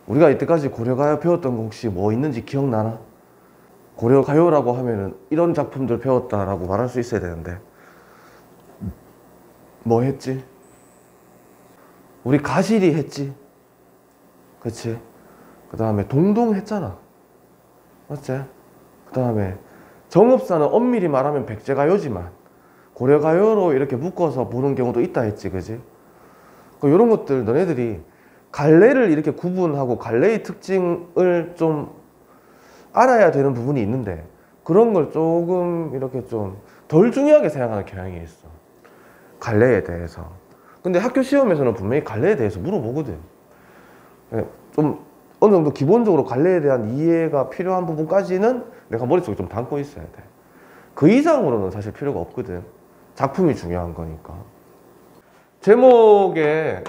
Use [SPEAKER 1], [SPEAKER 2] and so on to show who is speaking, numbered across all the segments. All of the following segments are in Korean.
[SPEAKER 1] 우리가 이때까지 고려가요 배웠던 거 혹시 뭐 있는지 기억나나? 고려가요라고 하면은 이런 작품들 배웠다라고 말할 수 있어야 되는데 뭐 했지? 우리 가시리 했지? 그치? 그 다음에 동동 했잖아. 맞지? 그 다음에 정읍사는 엄밀히 말하면 백제가요지만 고려가요로 이렇게 묶어서 보는 경우도 있다 했지. 그지? 이런 것들 너네들이 갈래를 이렇게 구분하고 갈래의 특징을 좀 알아야 되는 부분이 있는데 그런 걸 조금 이렇게 좀 덜 중요하게 생각하는 경향이 있어. 갈래에 대해서. 근데 학교 시험에서는 분명히 갈래에 대해서 물어보거든. 좀 어느 정도 기본적으로 갈래에 대한 이해가 필요한 부분까지는 내가 머릿속에 좀 담고 있어야 돼. 그 이상으로는 사실 필요가 없거든. 작품이 중요한 거니까. 제목에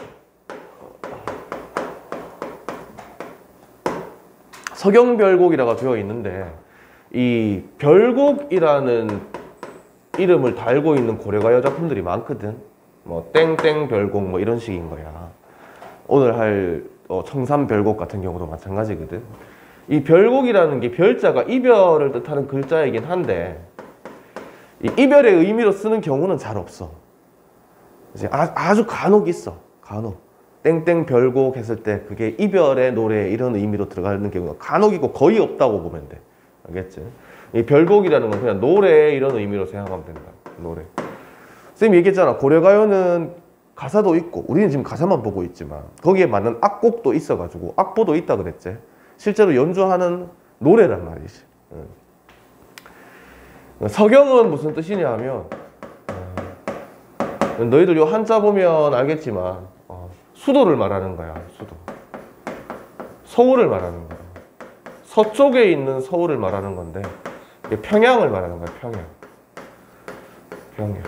[SPEAKER 1] 서경별곡이라고 되어 있는데 이 별곡이라는 이름을 달고 있는 고려가요 작품들이 많거든. 뭐 땡땡별곡 뭐 이런 식인 거야. 오늘 할 청산별곡 같은 경우도 마찬가지거든. 이 별곡이라는 게 별자가 이별을 뜻하는 글자이긴 한데 이 이별의 의미로 쓰는 경우는 잘 없어. 아주 간혹 있어. 간혹. 땡땡별곡 했을 때 그게 이별의 노래 이런 의미로 들어가는 경우가 간혹 있고 거의 없다고 보면 돼. 알겠지? 이 별곡이라는 건 그냥 노래 이런 의미로 생각하면 된다. 노래. 쌤이 얘기했잖아. 고려가요는 가사도 있고 우리는 지금 가사만 보고 있지만 거기에 맞는 악곡도 있어가지고 악보도 있다 그랬지. 실제로 연주하는 노래란 말이지. 서경은 무슨 뜻이냐 하면 너희들 요 한자 보면 알겠지만 수도를 말하는 거야. 수도. 서울을 말하는 거야. 서쪽에 있는 서울을 말하는 건데 이게 평양을 말하는 거야. 평양. 평양.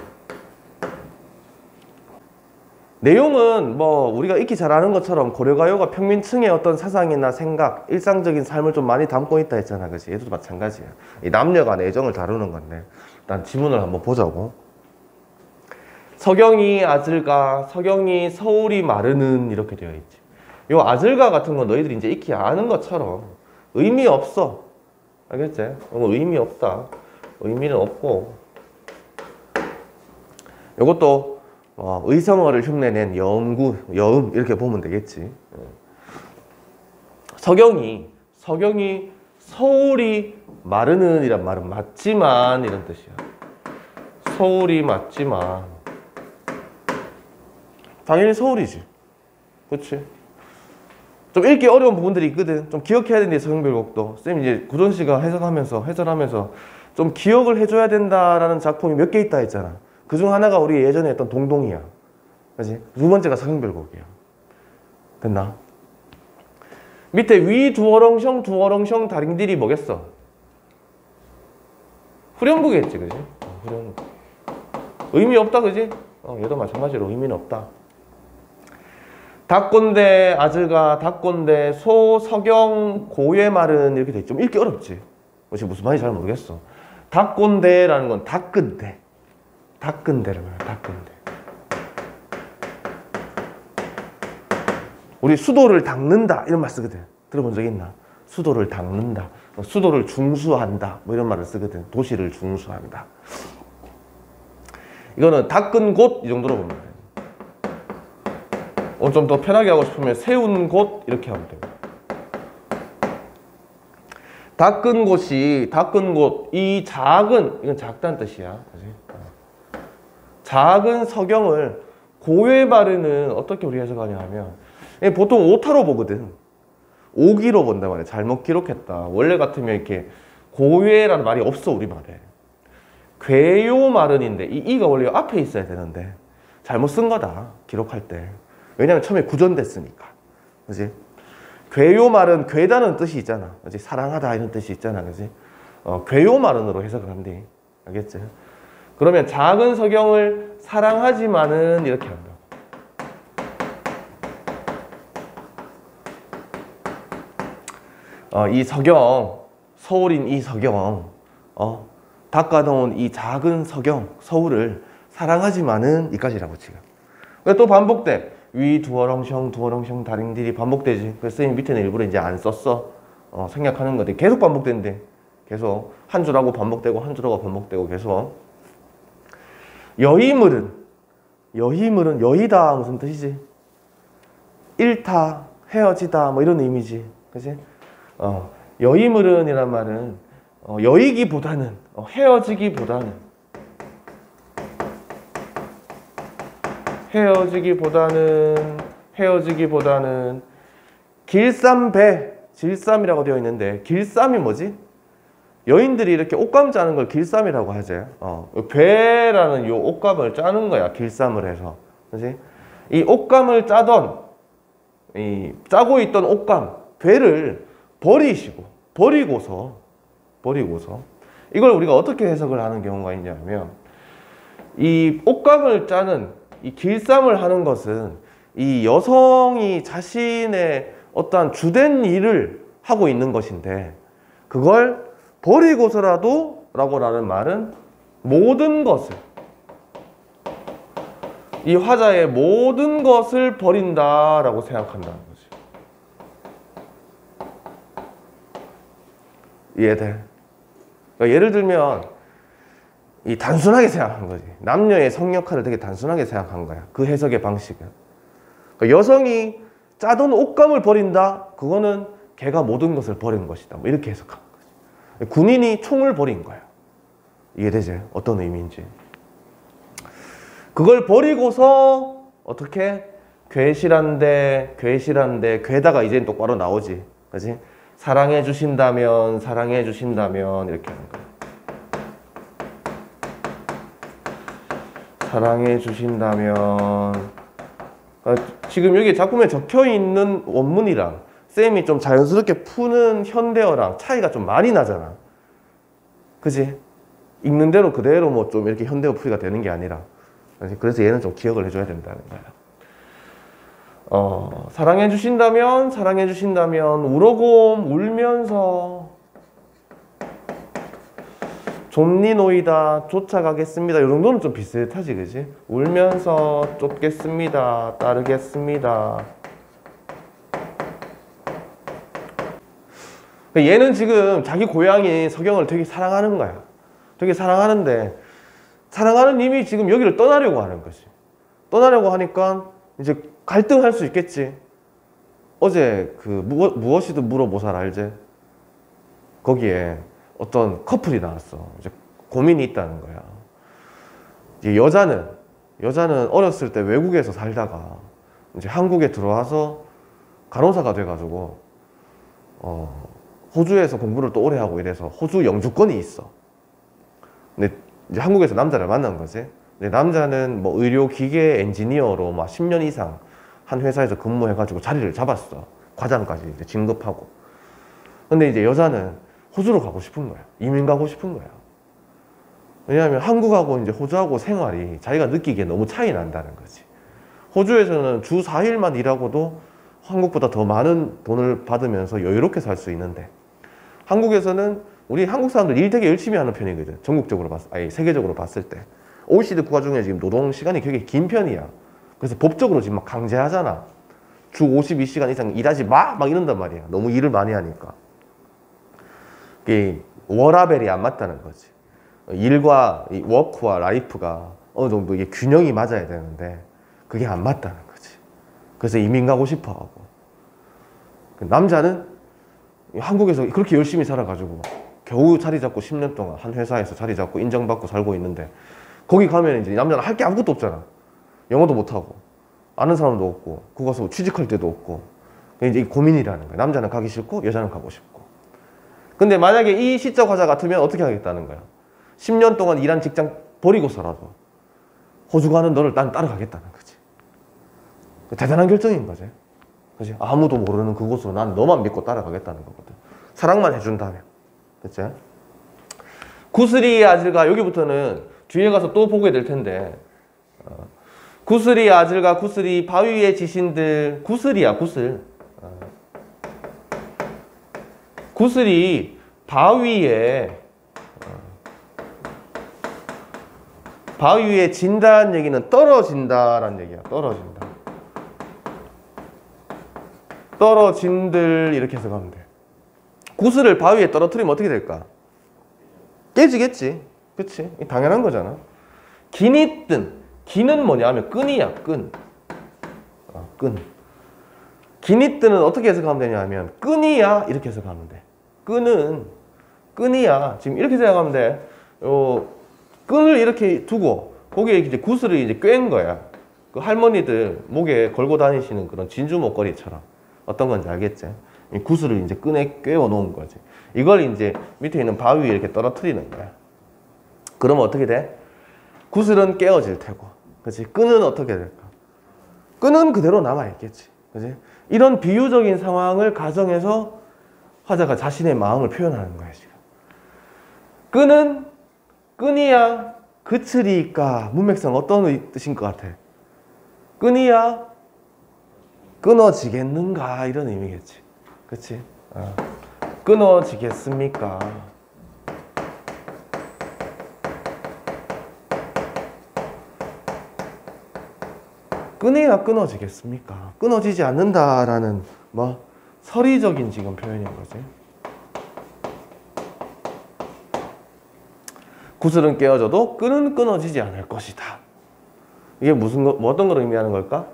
[SPEAKER 1] 내용은 뭐 우리가 익히 잘 아는 것처럼 고려가요가 평민층의 어떤 사상이나 생각, 일상적인 삶을 좀 많이 담고 있다 했잖아. 그치? 얘도 마찬가지야. 이 남녀 간의 애정을 다루는 건데 일단 지문을 한번 보자고. 서경이 아질가, 서경이 서울이 마르는 이렇게 되어 있지. 요 아질가 같은 건 너희들이 이제 익히 아는 것처럼 의미 없어. 알겠지? 의미 없다. 의미는 없고 요것도 의성어를 흉내낸 여음구, 여음 이렇게 보면 되겠지. 서경이 서울이 마르는 이란 말은 맞지만 이런 뜻이야. 서울이 맞지만 당연히 서울이지. 그렇지? 좀 읽기 어려운 부분들이 있거든. 좀 기억해야 되는데 서경별곡도 쌤이 이제 구전 씨가 해설하면서 좀 기억을 해줘야 된다라는 작품이 몇 개 있다 했잖아. 그중 하나가 우리 예전에 했던 동동이야. 그지? 두 번째가 서경별곡이야. 됐나? 밑에 위 두어렁셩 다링들이 뭐겠어? 후렴구겠지, 그지? 후렴구. 의미 없다, 그지? 얘도 마찬가지로 의미는 없다. 닭꼰대, 아즈가, 닭꼰대, 소, 서경, 고의 말은 이렇게 돼 있지. 좀 읽기 어렵지? 무슨 말인지 잘 모르겠어. 닭꼰대라는 건 닭근대. 닭근대를 말이야, 닭근대. 우리 수도를 닦는다 이런 말 쓰거든. 들어본 적 있나? 수도를 닦는다. 수도를 중수한다. 뭐 이런 말을 쓰거든. 도시를 중수한다. 이거는 닦은 곳 이 정도로 보면 돼. 좀 더 편하게 하고 싶으면 세운 곳 이렇게 하면 됩니다. 닦은 곳이 닦은 곳, 이 작은 이건 작다는 뜻이야. 그치? 작은 서경을 고외 발음은 어떻게 우리 해석하냐 하면 보통 오타로 보거든. 오기로 본단 말이야. 잘못 기록했다. 원래 같으면 이렇게 고외라는 말이 없어 우리말에. 괴요 말은인데 이 이가 원래 앞에 있어야 되는데 잘못 쓴 거다. 기록할 때. 왜냐면 처음에 구전됐으니까. 그지? 괴요 말은 괴다는 뜻이 있잖아. 그지? 사랑하다 이런 뜻이 있잖아. 그지? 괴요 말은으로 해석을 한대. 알겠지? 그러면 작은 서경을 사랑하지만은 이렇게 한다. 이 서경, 서울인 이 서경, 닦아놓은 이 작은 서경, 서울을 사랑하지만은 이까지라고 지금. 또 반복돼. 위 두어렁셩 두어렁셩 다링들이 반복되지. 그래서 선생님 밑에는 일부러 이제 안 썼어. 생략하는 건데 계속 반복된대. 계속 한 줄하고 반복되고 한 줄하고 반복되고 계속. 여의물은 여의다 무슨 뜻이지? 잃다, 헤어지다 뭐 이런 의미지. 그치? 여의물은 이란 말은 여의기보다는 헤어지기보다는 길쌈배 질쌈이라고 되어 있는데 길쌈이 뭐지? 여인들이 이렇게 옷감 짜는 걸 길쌈이라고 하지. 배라는 요 옷감을 짜는 거야. 길쌈을 해서. 그치? 이 옷감을 짜고 있던 옷감 배를 버리고서 이걸 우리가 어떻게 해석을 하는 경우가 있냐면 이 옷감을 짜는 이 길쌈을 하는 것은 이 여성이 자신의 어떠한 주된 일을 하고 있는 것인데 그걸 버리고서라도 라고 라는 말은 모든 것을 이 화자의 모든 것을 버린다라고 생각한다는 거지. 이해돼? 그러니까 예를 들면 이 단순하게 생각한 거지. 남녀의 성역할을 되게 단순하게 생각한 거야. 그 해석의 방식은. 그러니까 여성이 짜던 옷감을 버린다? 그거는 걔가 모든 것을 버린 것이다. 뭐 이렇게 해석한 거지. 군인이 총을 버린 거야. 이해되지? 어떤 의미인지. 그걸 버리고서 어떻게? 괴실한데 괴다가 이제는 똑바로 나오지. 그치? 사랑해 주신다면 이렇게 하는 거야. 사랑해 주신다면 지금 여기 작품에 적혀 있는 원문이랑 쌤이 좀 자연스럽게 푸는 현대어랑 차이가 좀 많이 나잖아. 그치? 읽는 대로 그대로 뭐 좀 이렇게 현대어 풀이가 되는 게 아니라. 그래서 얘는 좀 기억을 해줘야 된다는 거야. 사랑해 주신다면 우러곰 울면서 좁니노이다 쫓아가겠습니다. 이 정도는 좀 비슷하지, 그지? 울면서 쫓겠습니다. 따르겠습니다. 얘는 지금 자기 고향인 서경을 되게 사랑하는 거야. 되게 사랑하는데 사랑하는 님이 지금 여기를 떠나려고 하는 거지. 떠나려고 하니까 이제 갈등할 수 있겠지. 어제 그 무엇이든 물어보살 알지? 거기에 어떤 커플이 나왔어. 이제 고민이 있다는 거야. 이제 여자는 어렸을 때 외국에서 살다가 이제 한국에 들어와서 간호사가 돼가지고 호주에서 공부를 또 오래 하고 이래서 호주 영주권이 있어. 근데 이제 한국에서 남자를 만난 거지. 근데 남자는 뭐 의료기계 엔지니어로 막 10년 이상 한 회사에서 근무해가지고 자리를 잡았어. 과장까지 이제 진급하고. 근데 이제 여자는 호주로 가고 싶은 거야. 이민 가고 싶은 거야. 왜냐하면 한국하고 이제 호주하고 생활이 자기가 느끼기에 너무 차이 난다는 거지. 호주에서는 주 4일만 일하고도 한국보다 더 많은 돈을 받으면서 여유롭게 살 수 있는데 한국에서는 우리 한국 사람들 일 되게 열심히 하는 편이거든. 전국적으로 세계적으로 봤을 때. OECD 국가 중에 지금 노동 시간이 되게 긴 편이야. 그래서 법적으로 지금 막 강제하잖아. 주 52시간 이상 일하지 막 이런단 말이야. 너무 일을 많이 하니까. 이게 워라벨이 안 맞다는 거지. 일과 이 워크와 라이프가 어느 정도 이게 균형이 맞아야 되는데 그게 안 맞다는 거지. 그래서 이민 가고 싶어 하고. 남자는 한국에서 그렇게 열심히 살아가지고 겨우 자리 잡고 10년 동안 한 회사에서 자리 잡고 인정받고 살고 있는데 거기 가면 이제 남자는 할 게 아무것도 없잖아. 영어도 못하고 아는 사람도 없고 그거 가서 취직할 때도 없고 이제 고민이라는 거야. 남자는 가기 싫고 여자는 가고 싶고. 근데 만약에 이 시적 화자 같으면 어떻게 하겠다는 거야? 10년 동안 일한 직장 버리고서라도 호주 가는 너를 난 따라가겠다는 거지. 대단한 결정인 거지. 그치? 아무도 모르는 그곳으로 난 너만 믿고 따라가겠다는 거거든. 사랑만 해준다면. 그치? 구슬이 아질가 여기부터는 뒤에 가서 또 보게 될 텐데 구슬이 아질가 구슬이 바위에 지신들 구슬이야 구슬. 바위에 바위 위에 진다는 얘기는 떨어진다라는 얘기야. 떨어진다. 떨어진들 이렇게 해석하면 돼. 구슬을 바위에 떨어뜨리면 어떻게 될까? 깨지겠지. 그치? 당연한 거잖아. 긴이 뜬. 긴은 뭐냐 하면 끈이야. 끈. 끈. 긴이 뜬은 어떻게 해석하면 되냐 하면 끈이야 이렇게 해석하면 돼. 끈은 끈이야. 지금 이렇게 생각하면 돼. 끈을 이렇게 두고 거기에 이제 구슬을 이제 꿰는 거야. 그 할머니들 목에 걸고 다니시는 그런 진주 목걸이처럼. 어떤 건지 알겠지? 이 구슬을 이제 끈에 꿰어 놓은 거지. 이걸 이제 밑에 있는 바위 위에 이렇게 떨어뜨리는 거야. 그러면 어떻게 돼? 구슬은 깨어질 테고, 그렇지? 끈은 어떻게 될까? 끈은 그대로 남아 있겠지, 그렇지? 이런 비유적인 상황을 가정해서 화자가 자신의 마음을 표현하는 거야 지금. 끈은 끈이야 그치리까 문맥상 어떤 뜻인 것 같아? 끈이야 끊어지겠는가 이런 의미겠지, 그렇지? 끊어지겠습니까? 끊어야 끊어지겠습니까? 끊어지지 않는다라는 뭐 서리적인 지금 표현인 거지. 구슬은 깨어져도 끈은 끊어지지 않을 것이다. 이게 어떤 걸 의미하는 걸까?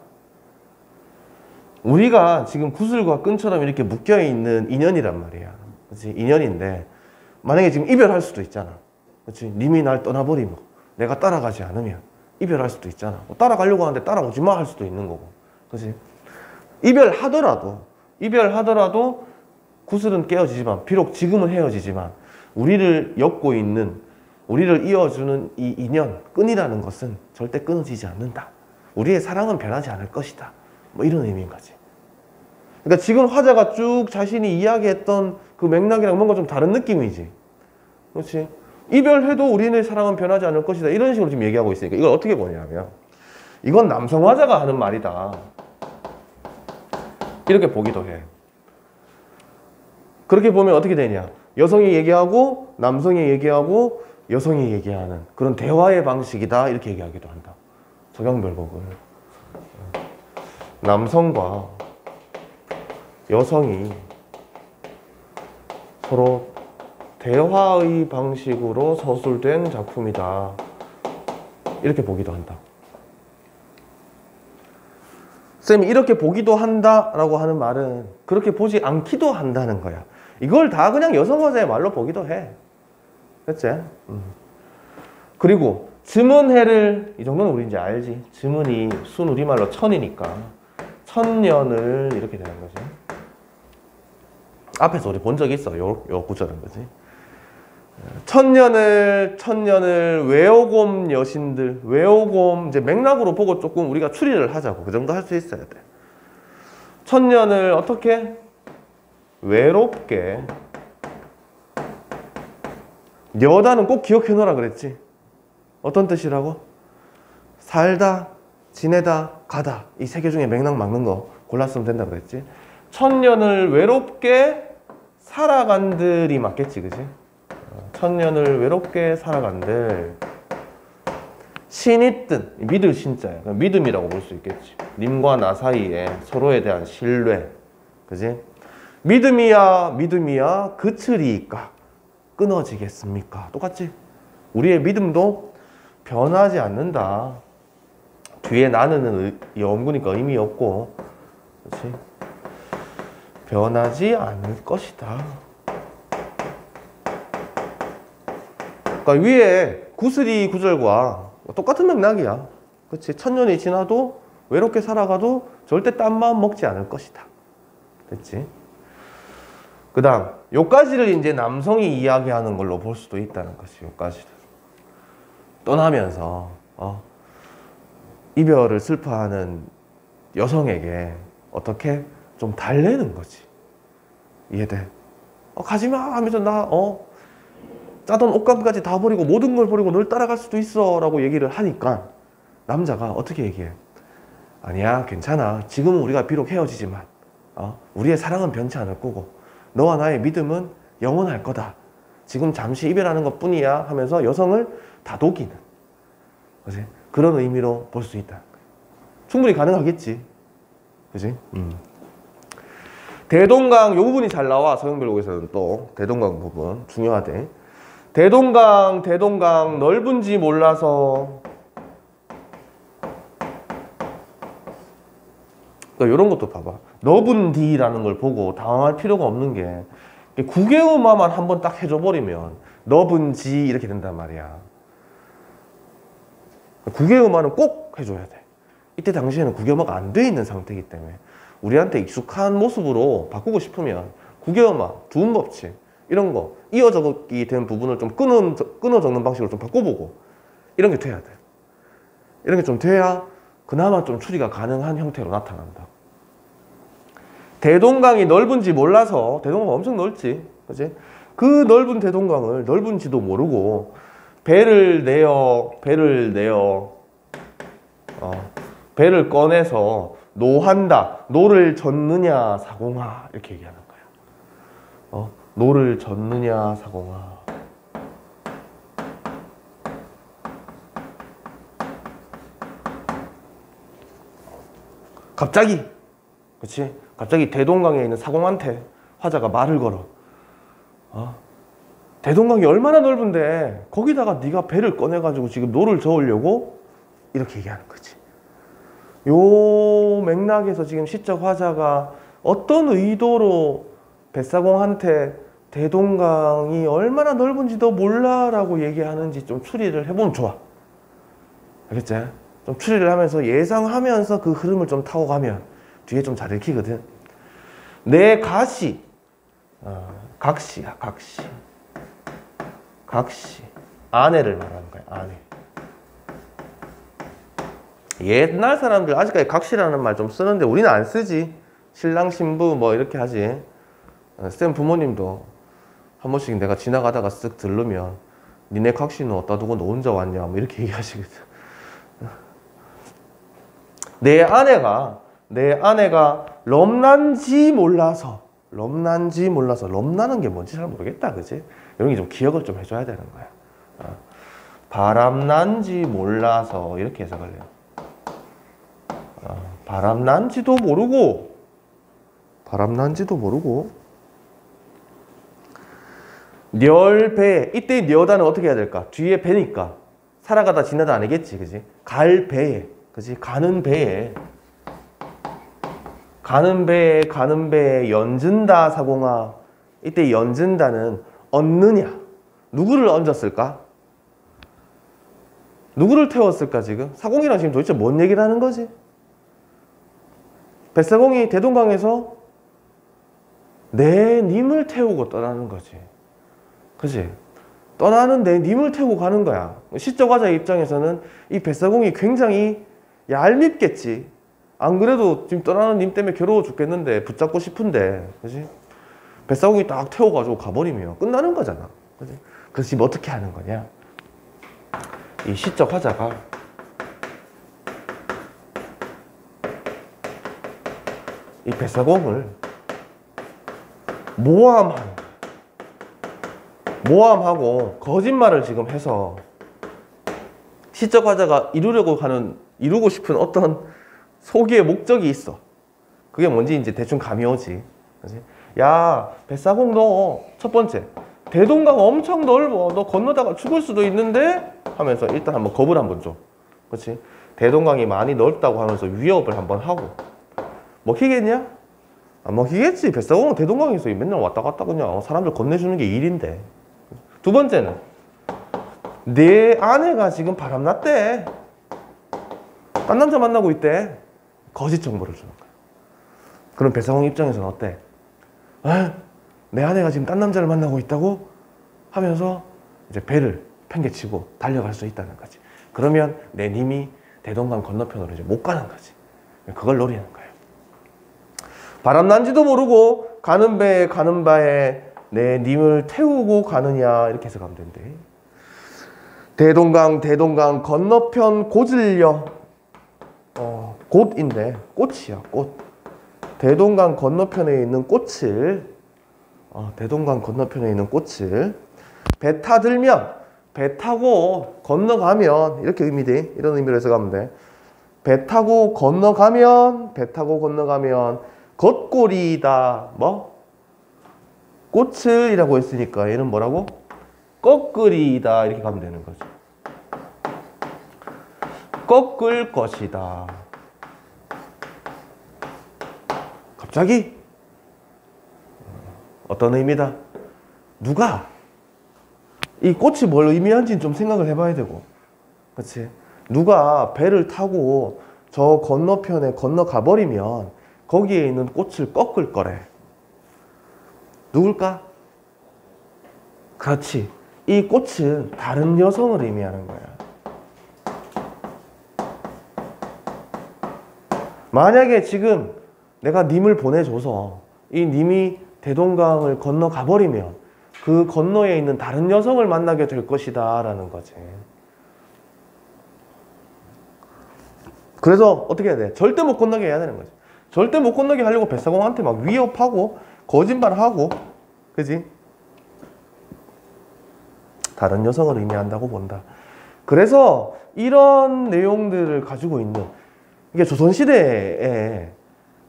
[SPEAKER 1] 우리가 지금 구슬과 끈처럼 이렇게 묶여있는 인연이란 말이야. 그렇지? 인연인데 만약에 지금 이별할 수도 있잖아. 그렇지? 님이 날 떠나버리면 내가 따라가지 않으면 이별할 수도 있잖아. 따라가려고 하는데 따라오지 마 할 수도 있는 거고. 그렇지? 이별하더라도 구슬은 깨어지지만 비록 지금은 헤어지지만 우리를 엮고 있는 우리를 이어주는 이 인연, 끈이라는 것은 절대 끊어지지 않는다. 우리의 사랑은 변하지 않을 것이다. 뭐 이런 의미인 거지. 그러니까 지금 화자가 쭉 자신이 이야기했던 그 맥락이랑 뭔가 좀 다른 느낌이지. 그렇지? 이별해도 우리의 사랑은 변하지 않을 것이다. 이런 식으로 지금 얘기하고 있으니까 이걸 어떻게 보냐면 이건 남성 화자가 하는 말이다. 이렇게 보기도 해. 그렇게 보면 어떻게 되냐? 여성이 얘기하고 남성이 얘기하고 여성이 얘기하는 그런 대화의 방식이다. 이렇게 얘기하기도 한다. 적용별곡을. 남성과 여성이 서로 대화의 방식으로 서술된 작품이다. 이렇게 보기도 한다. 쌤이 이렇게 보기도 한다라고 하는 말은 그렇게 보지 않기도 한다는 거야. 이걸 다 그냥 여성 화자의 말로 보기도 해. 그치? 그리고 즈문해를 이 정도는 우리 이제 알지. 즈문이 순 우리말로 천이니까 천년을 이렇게 되는 거지. 앞에서 우리 본 적이 있어. 요 구절은 거지. 천년을 외오곰 여신들, 외오곰 이제 맥락으로 보고 조금 우리가 추리를 하자고. 그 정도 할 수 있어야 돼. 천년을 어떻게 외롭게, 여다는 꼭 기억해 놓으라 그랬지. 어떤 뜻이라고? 살다, 지내다, 가다. 이 세 개 중에 맥락 맞는 거 골랐으면 된다 그랬지. 천년을 외롭게 살아간들이 맞겠지, 그지? 천년을 외롭게 살아간들. 신이 뜬, 믿을 신자야. 믿음이라고 볼 수 있겠지. 님과 나 사이에 서로에 대한 신뢰, 그지? 믿음이야 그치리까 끊어지겠습니까? 똑같지? 우리의 믿음도 변하지 않는다. 뒤에 나는 영구니까 의미 없고, 그렇지? 변하지 않을 것이다. 그러니까 위에 구슬이 구절과 똑같은 맥락이야. 그렇지? 천년이 지나도 외롭게 살아가도 절대 딴 마음 먹지 않을 것이다. 됐지? 그 다음 요까지를 이제 남성이 이야기하는 걸로 볼 수도 있다는 것이 요까지를 떠나면서 이별을 슬퍼하는 여성에게 어떻게 좀 달래는 거지. 이해돼? 가지마 하면서 나 짜던 옷감까지 다 버리고 모든 걸 버리고 널 따라갈 수도 있어 라고 얘기를 하니까 남자가 어떻게 얘기해? 아니야 괜찮아. 지금은 우리가 비록 헤어지지만 우리의 사랑은 변치 않을 거고 너와 나의 믿음은 영원할 거다. 지금 잠시 이별하는 것 뿐이야 하면서 여성을 다독이는 그지? 그런 의미로 볼 수 있다. 충분히 가능하겠지. 그지? 대동강 요 부분이 잘 나와. 서형별곡에서는 또 대동강 부분 중요하대. 대동강 넓은지 몰라서 그러니까 이런 것도 봐봐. 너분디라는 걸 보고 당황할 필요가 없는 게 구개음화만 한번 딱 해줘 버리면 너분지 이렇게 된단 말이야. 구개음화는 꼭 해줘야 돼. 이때 당시에는 구개음화가 안 돼 있는 상태이기 때문에 우리한테 익숙한 모습으로 바꾸고 싶으면 구개음화, 두음법칙 이런 거 이어 적기 된 부분을 좀 끊어 적는 방식으로 좀 바꿔보고 이런 게 돼야 돼. 이런 게 좀 돼야 그나마 좀 추리가 가능한 형태로 나타난다. 대동강이 넓은지 몰라서 대동강 엄청 넓지, 그지? 그 넓은 대동강을 넓은지도 모르고 배를 꺼내서 노한다. 노를 젓느냐 사공아 이렇게 얘기하는 거야. 노를 젓느냐 사공아. 갑자기, 그렇지? 갑자기 대동강에 있는 사공한테 화자가 말을 걸어. 대동강이 얼마나 넓은데 거기다가 네가 배를 꺼내가지고 지금 노를 저으려고? 이렇게 얘기하는 거지. 요 맥락에서 지금 시적 화자가 어떤 의도로 뱃사공한테 대동강이 얼마나 넓은지도 몰라라고 얘기하는지 좀 추리를 해보면 좋아. 알겠지? 좀 추리를 하면서 예상하면서 그 흐름을 좀 타고 가면 뒤에 좀 잘 읽히거든. 내 가시, 각시야, 각시. 각시. 아내를 말하는 거야, 아내. 옛날 사람들 아직까지 각시라는 말 좀 쓰는데 우리는 안 쓰지. 신랑, 신부 뭐 이렇게 하지. 쌤 부모님도 한 번씩 내가 지나가다가 쓱 들르면 니네 각시는 어디다 두고 너 혼자 왔냐 뭐 이렇게 얘기하시거든. 내 아내가 럼난지 몰라서 럼나는 게 뭔지 잘 모르겠다, 그지? 이런 게 좀 기억을 좀 해줘야 되는 거야. 바람난지 몰라서 이렇게 해석을 해요. 바람난지도 모르고 멸배. 이때 녀다는 어떻게 해야 될까? 뒤에 배니까 살아가다 지나다 아니겠지, 그지? 갈 배에, 그지? 가는 배에 연진다 사공아. 이때 연진다는 얹느냐. 누구를 얹었을까? 누구를 태웠을까 지금? 사공이랑 지금 도대체 뭔 얘기를 하는 거지? 뱃사공이 대동강에서 내 님을 태우고 떠나는 거지. 그지? 떠나는 내 님을 태우고 가는 거야. 시적 화자의 입장에서는 이 뱃사공이 굉장히 얄밉겠지. 안 그래도 지금 떠나는 님 때문에 괴로워 죽겠는데 붙잡고 싶은데, 그지? 뱃사공이 딱 태워가지고 가버리면 끝나는 거잖아. 그지? 그래서 지금 어떻게 하는 거냐? 이 시적 화자가 이 뱃사공을 모함하고 거짓말을 지금 해서 시적 화자가 이루고 싶은 어떤 소기의 목적이 있어. 그게 뭔지 이제 대충 감이 오지. 그치? 야, 뱃사공 너 첫 번째 대동강 엄청 넓어. 너 건너다가 죽을 수도 있는데 하면서 일단 한번 겁을 한번 줘. 그렇지? 대동강이 많이 넓다고 하면서 위협을 한번 하고 먹히겠냐? 안 먹히겠지. 뱃사공은 대동강에서 맨날 왔다 갔다 그냥 사람들 건네주는 게 일인데. 두 번째는 내 아내가 지금 바람났대. 딴 남자 만나고 있대. 거짓 정보를 주는 거야. 그럼 뱃사공 입장에서는 어때? 내 아내가 지금 딴 남자를 만나고 있다고? 하면서 이제 배를 팽개치고 달려갈 수 있다는 거지. 그러면 내 님이 대동강 건너편으로 이제 못 가는 거지. 그걸 노리는 거예요. 바람난지도 모르고 가는 바에 내 님을 태우고 가느냐 이렇게 해석하면 된대. 대동강 건너편 고질려. 꽃인데 꽃이야, 꽃. 대동강 건너편에 있는 꽃을 배 타들면 배 타고 건너가면 이렇게 의미돼. 이런 의미로 해석하면 돼. 배 타고 건너가면 겉골이다. 뭐? 꽃을이라고 했으니까 얘는 뭐라고? 꺾으리다 이렇게 가면 되는 거죠. 꺾을 것이다. 갑자기? 어떤 의미다? 누가? 이 꽃이 뭘 의미하는지는 좀 생각을 해봐야 되고, 그렇지? 누가 배를 타고 저 건너편에 건너가 버리면 거기에 있는 꽃을 꺾을 거래. 누굴까? 그렇지. 이 꽃은 다른 여성을 의미하는 거야. 만약에 지금 내가 님을 보내줘서 이 님이 대동강을 건너가 버리면 그 건너에 있는 다른 여성을 만나게 될 것이다 라는 거지. 그래서 어떻게 해야 돼? 절대 못 건너게 해야 되는 거지. 절대 못 건너게 하려고 뱃사공한테 막 위협하고 거짓말하고, 그지? 다른 여성을 의미한다고 본다. 그래서 이런 내용들을 가지고 있는, 이게 조선시대에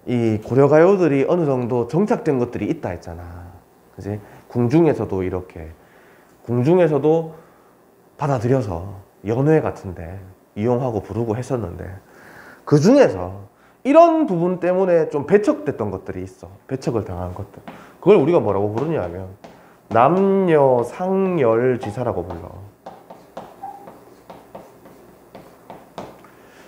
[SPEAKER 1] 이 고려가요들이 어느 정도 정착된 것들이 있다 했잖아. 그지? 궁중에서도 이렇게, 궁중에서도 받아들여서 연회 같은데 이용하고 부르고 했었는데, 그 중에서 이런 부분 때문에 좀 배척됐던 것들이 있어. 배척을 당한 것들. 그걸 우리가 뭐라고 부르냐면 남녀 상열지사라고 불러.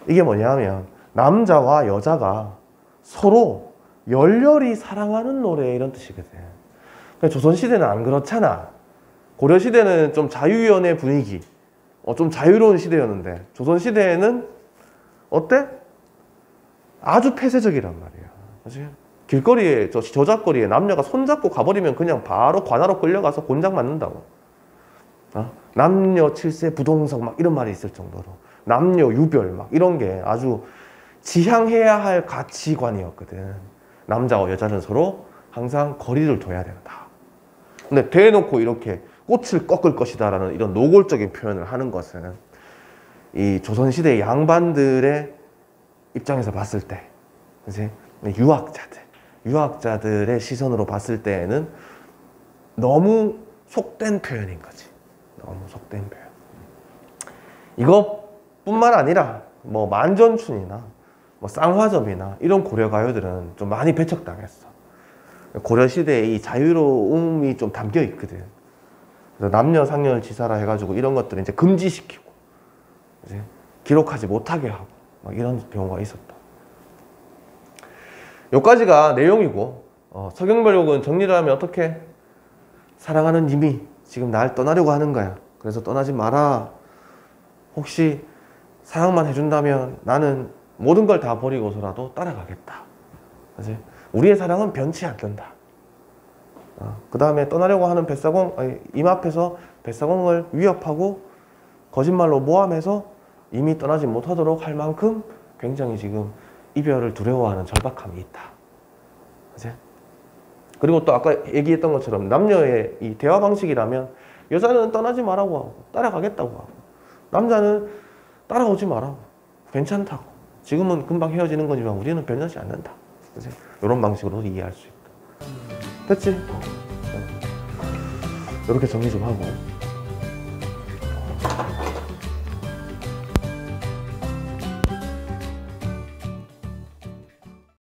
[SPEAKER 1] 이게 뭐냐면 남자와 여자가 서로 열렬히 사랑하는 노래 이런 뜻이거든. 조선시대는 안 그렇잖아. 고려시대는 좀 자유연애 분위기, 좀 자유로운 시대였는데 조선시대에는 어때? 아주 폐쇄적이란 말이야. 그치? 길거리에, 저잣거리에 남녀가 손잡고 가버리면 그냥 바로 관하로 끌려가서 곤장 맞는다고. 남녀 칠세 부동석 막 이런 말이 있을 정도로 남녀 유별 막 이런 게 아주 지향해야 할 가치관이었거든. 남자와 여자는 서로 항상 거리를 둬야 된다. 근데 대놓고 이렇게 꽃을 꺾을 것이다 라는 이런 노골적인 표현을 하는 것은 이 조선시대 양반들의 입장에서 봤을 때, 그치? 유학자들의 시선으로 봤을 때에는 너무 속된 표현인 거지. 너무 속된 표현. 이것뿐만 아니라 뭐 만전춘이나 뭐 쌍화점이나 이런 고려가요들은 좀 많이 배척당했어. 고려시대에 이 자유로움이 좀 담겨 있거든. 그래서 남녀 상렬지사라 해가지고 이런 것들을 이제 금지시키고, 이제 기록하지 못하게 하고 막 이런 경우가 있었다. 여기까지가 내용이고, 서경별곡은 정리를 하면 어떻게? 사랑하는 님이 지금 날 떠나려고 하는 거야. 그래서 떠나지 마라. 혹시 사랑만 해준다면 나는 모든 걸 다 버리고서라도 따라가겠다. 그치? 우리의 사랑은 변치 않는다. 그 다음에 떠나려고 하는 임 앞에서 뱃사공을 위협하고 거짓말로 모함해서 이미 떠나지 못하도록 할 만큼 굉장히 지금 이별을 두려워하는 절박함이 있다. 그치? 그리고 또 아까 얘기했던 것처럼 남녀의 이 대화 방식이라면 여자는 떠나지 말라고 하고 따라가겠다고 하고, 남자는 따라오지 말라고, 괜찮다고, 지금은 금방 헤어지는 거지만 우리는 변하지 않는다. 그치? 이런 방식으로 이해할 수 있다. 됐지? 이렇게 정리 좀 하고